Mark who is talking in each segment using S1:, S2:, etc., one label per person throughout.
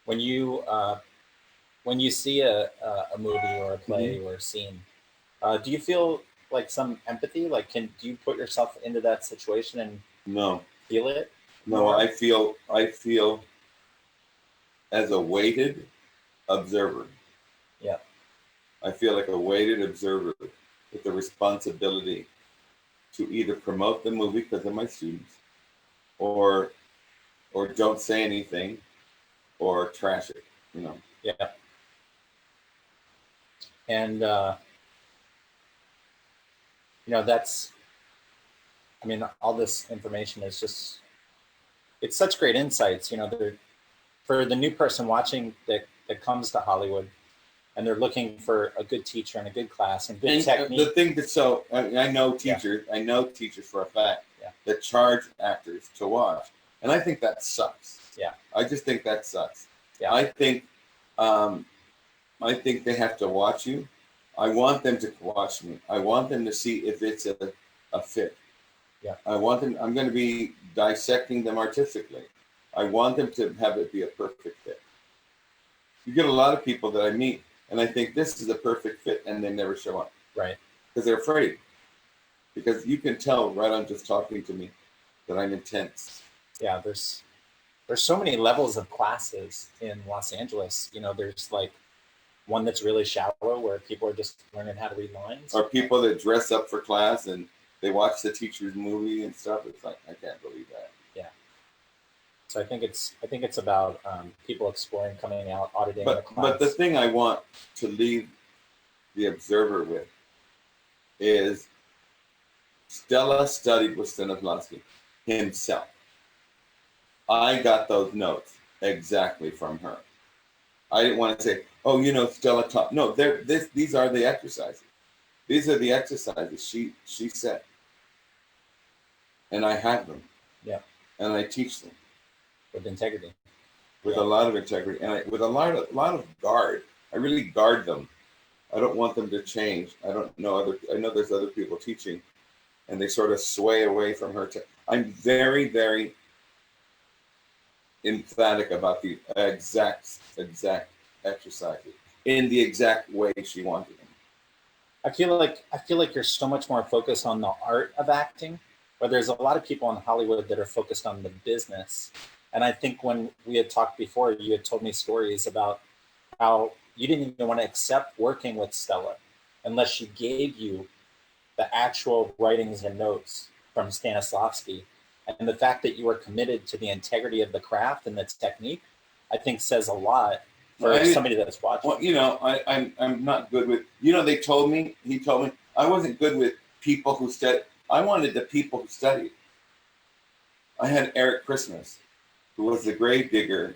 S1: When you when you see a movie or a play or a scene, do you feel like some empathy? Like, do you put yourself into that situation and
S2: No,
S1: feel it
S2: no,
S1: more?
S2: I feel as a weighted observer.
S1: Yeah,
S2: I feel like a weighted observer with the responsibility to either promote the movie because of my students, or or don't say anything, or trash it. You know.
S1: yeah, and that's. I mean, all this information is just. It's such great insights. For the new person watching that comes to Hollywood, and they're looking for a good teacher and a good class and good
S2: And the
S1: technique.
S2: thing that's so I know
S1: Yeah,
S2: teachers, I know teachers for a fact
S1: yeah,
S2: that charge actors to watch, and I think that sucks.
S1: yeah,
S2: I just think that sucks.
S1: yeah,
S2: I think, um, I think they have to watch you. I want them to watch me. I want them to see if it's a fit.
S1: yeah.
S2: I want them. I'm going to be dissecting them artistically. I want them to have it be a perfect fit. You get a lot of people that I meet, and I think this is a perfect fit, and they never show up
S1: Right.
S2: because they're afraid. Because you can tell right on just talking to me that I'm intense.
S1: Yeah, there's so many levels of classes in Los Angeles. There's like one that's really shallow where people are just learning how to read lines.
S2: Or people that dress up for class and they watch the teacher's movie and stuff. It's like I can't believe that.
S1: Yeah. So I think it's about people exploring, coming out, auditing the
S2: But the
S1: class.
S2: thing I want to leave the observer with is Stella studied with Stanislavski himself. I got those notes exactly from her. I didn't want to say, "Oh, Stella taught." No, these are the exercises. These are the exercises she said, and I have them,
S1: Yeah,
S2: and I teach them
S1: with integrity.
S2: with
S1: Yeah,
S2: a lot of integrity and with a lot of guard. I really guard them. I don't want them to change. I don't know other. I know there's other people teaching, and they sort of sway away from her. I'm very, very emphatic about the exact exercises in the exact way she wanted them.
S1: I feel like you're so much more focused on the art of acting, where there's a lot of people in Hollywood that are focused on the business. And I think when we had talked before, you had told me stories about how you didn't even want to accept working with Stella unless she gave you the actual writings and notes from Stanislavski. And the fact that you were committed to the integrity of the craft and the technique, I think says a lot for
S2: I
S1: somebody that's watching.
S2: Well, I'm not good with. They told me he told me I wasn't good with people who study. I wanted the people who studied. I had Eric Christmas, who was the grave digger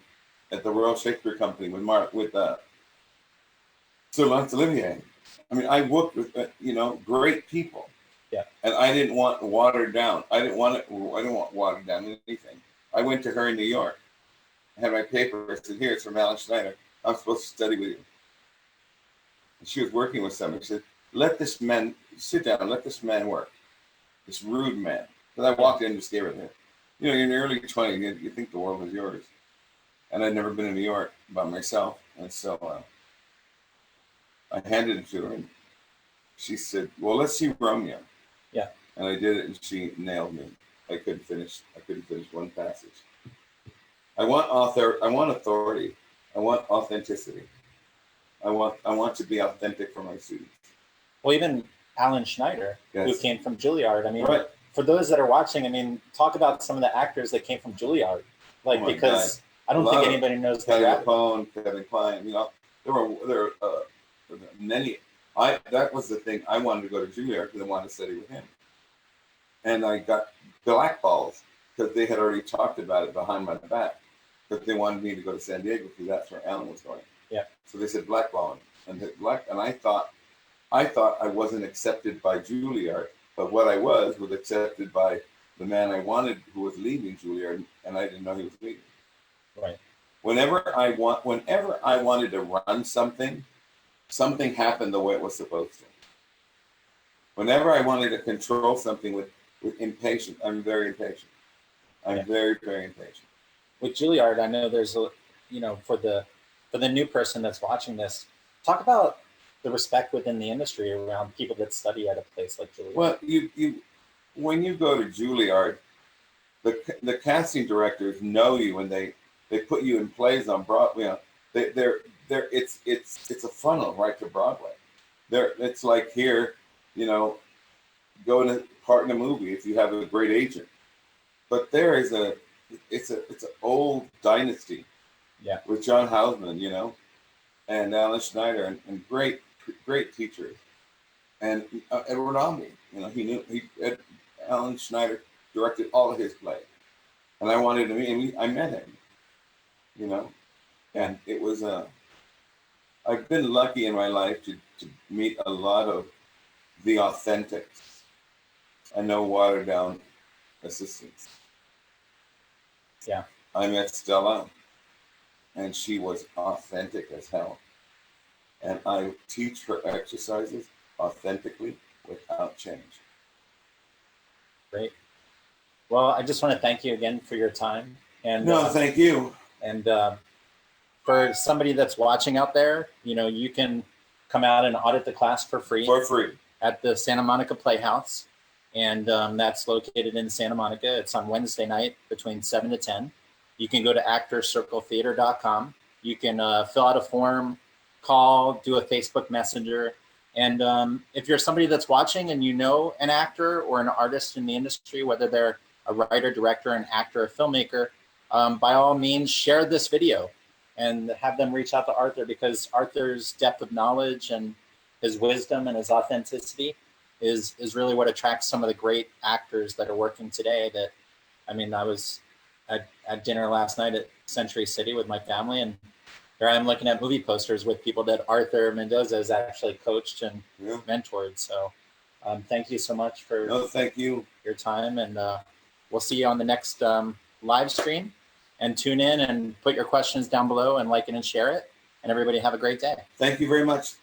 S2: at the Royal Shakespeare Company with Sir Laurence Olivier. I mean, I worked with great people,
S1: Yeah,
S2: and I didn't want watered down. I didn't want it. I didn't want watered down anything. I went to her in New York. I had my paper. I said, "Here, it's from Alan Schneider. I'm supposed to study with you." And she was working with somebody. She said, "Let this man sit down. Let this man work. This rude man." Because I
S1: yeah,
S2: walked in and just gave her the. You're in your early 20s. You think the world is yours. And I'd never been in New York by myself, and so I handed it to her, and she said, "Well, let's see Romeo."
S1: yeah.
S2: And I did it, and she nailed me. I couldn't finish. One passage. I want author. I want authority. I want authenticity. I want to be authentic for my students.
S1: Well, even Alan Schneider, who
S2: Yes.
S1: came from Juilliard. I mean,
S2: Right.
S1: for those that are watching, I mean, talk about some of the actors that came from Juilliard.
S2: Oh
S1: Like,
S2: my God.
S1: because I
S2: A
S1: don't think
S2: lot of
S1: anybody knows the
S2: Kelly
S1: gravity.
S2: Lapone, Kevin Kline. There were many. I That was the thing. I wanted to go to Juilliard because I wanted to study with him, and I got blackballs because they had already talked about it behind my back. But they wanted me to go to San Diego because that's where Alan was going.
S1: Yeah,
S2: So they said blackballing, and I thought I wasn't accepted by Juilliard, but what I was accepted by the man I wanted who was leaving Juilliard, and I didn't know he was leaving.
S1: right.
S2: Whenever I wanted to run something, something happened the way it was supposed to. Whenever I wanted to control something with impatience, I'm very impatient. I'm
S1: Yeah.
S2: very, very impatient.
S1: With Juilliard, I know for the new person that's watching this, talk about the respect within the industry around people that study at a place like Juilliard.
S2: Well, when you go to Juilliard, the casting directors know you, and they put you in plays on Broadway. It's a funnel right to Broadway. It's like here, go in a part in a movie if you have a great agent. But there is it's an old dynasty.
S1: Yeah.
S2: With John Houseman, and Alan Schneider, and great teachers, and Edward Albee. Alan Schneider directed all of his plays, and I wanted to meet him. I met him, and it was I've been lucky in my life to meet a lot of the authentics and no watered down assistants.
S1: Yeah.
S2: I met Stella, and she was authentic as hell. And I teach her exercises authentically without change.
S1: Great. Well, I just want to thank you again for your time. And
S2: thank you.
S1: And for somebody that's watching out there, you can come out and audit the class for free. At the Santa Monica Playhouse. And that's located in Santa Monica. It's on Wednesday night between 7 to 10. You can go to actorcircletheater.com. You can fill out a form, call, do a Facebook Messenger. And if you're somebody that's watching and you know an actor or an artist in the industry, whether they're a writer, director, an actor, or filmmaker, by all means, share this video and have them reach out to Arthur, because Arthur's depth of knowledge and his wisdom and his authenticity is really what attracts some of the great actors that are working today. I was at dinner last night at Century City with my family, and here I am looking at movie posters with people that Arthur Mendoza has actually coached and mentored. So thank you so much for
S2: thank you.
S1: Your time, and we'll see you on the next live stream. And tune in and put your questions down below and like it and share it. And everybody have a great day.
S2: Thank you very much.